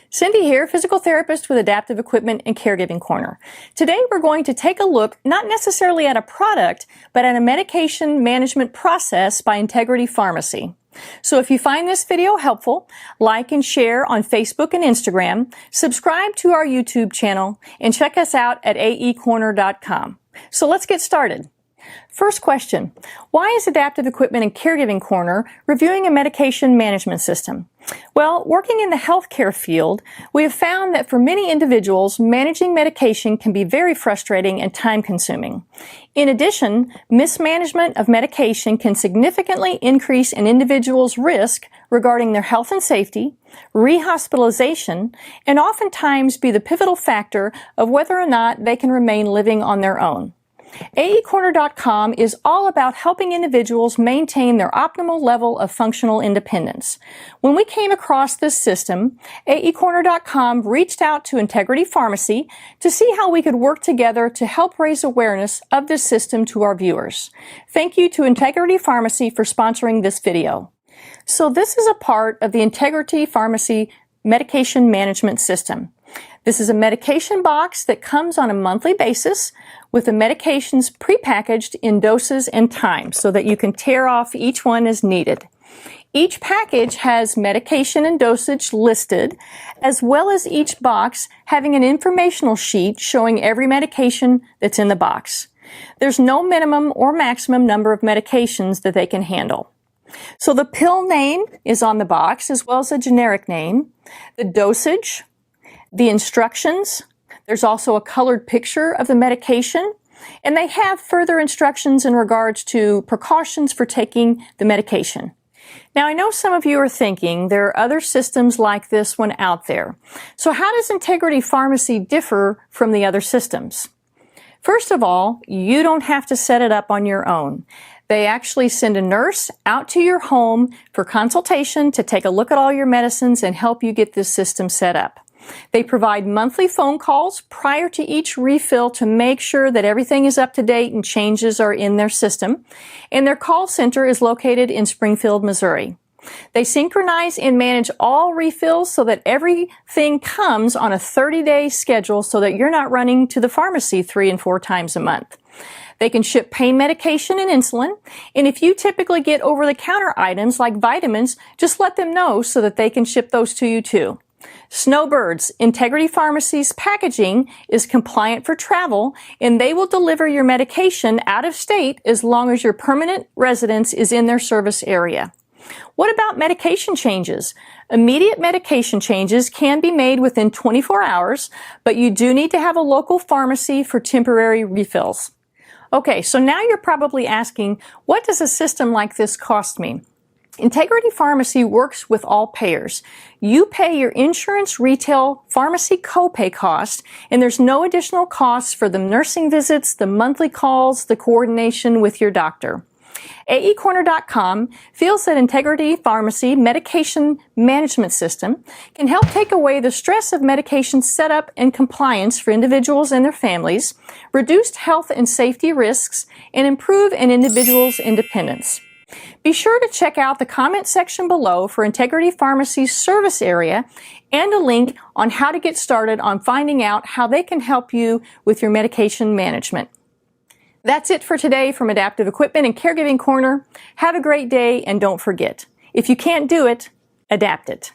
Cindy here, physical therapist with Adaptive Equipment and Caregiving Corner. Today we're going to take a look not necessarily at a product, but at a medication management process by Integrity Pharmacy. So if you find this video helpful, like and share on Facebook and Instagram, subscribe to our YouTube channel, and check us out at AECorner.com. So let's get started. First question, why is Adaptive Equipment and Caregiving Corner reviewing a medication management system? Well, working in the healthcare field, we have found that for many individuals, managing medication can be very frustrating and time-consuming. In addition, mismanagement of medication can significantly increase an individual's risk regarding their health and safety, rehospitalization, and oftentimes be the pivotal factor of whether or not they can remain living on their own. AECorner.com is all about helping individuals maintain their optimal level of functional independence. When we came across this system, AECorner.com reached out to Integrity Pharmacy to see how we could work together to help raise awareness of this system to our viewers. Thank you to Integrity Pharmacy for sponsoring this video. So this is a part of the Integrity Pharmacy medication management system. This is a medication box that comes on a monthly basis with the medications prepackaged in doses and times so that you can tear off each one as needed. Each package has medication and dosage listed, as well as each box having an informational sheet showing every medication that's in the box. There's no minimum or maximum number of medications that they can handle. So the pill name is on the box as well as a generic name, the dosage, the instructions. There's also a colored picture of the medication, and they have further instructions in regards to precautions for taking the medication. Now, I know some of you are thinking there are other systems like this one out there. So how does Integrity Pharmacy differ from the other systems? First of all, you don't have to set it up on your own. They actually send a nurse out to your home for consultation to take a look at all your medicines and help you get this system set up. They provide monthly phone calls prior to each refill to make sure that everything is up to date and changes are in their system. And their call center is located in Springfield, Missouri. They synchronize and manage all refills so that everything comes on a 30-day schedule so that you're not running to the pharmacy 3 and 4 times a month. They can ship pain medication and insulin, and if you typically get over-the-counter items like vitamins, just let them know so that they can ship those to you too. Snowbirds, Integrity Pharmacy's packaging is compliant for travel, and they will deliver your medication out of state as long as your permanent residence is in their service area. What about medication changes? Immediate medication changes can be made within 24 hours, but you do need to have a local pharmacy for temporary refills. Okay, so now you're probably asking, what does a system like this cost me? Integrity Pharmacy works with all payers. You pay your insurance retail pharmacy copay cost, and there's no additional costs for the nursing visits, the monthly calls, the coordination with your doctor. AECorner.com feels that Integrity Pharmacy medication management system can help take away the stress of medication setup and compliance for individuals and their families, reduce health and safety risks, and improve an individual's independence. Be sure to check out the comment section below for Integrity Pharmacy's service area and a link on how to get started on finding out how they can help you with your medication management. That's it for today from Adaptive Equipment and Caregiving Corner. Have a great day, and don't forget, if you can't do it, adapt it.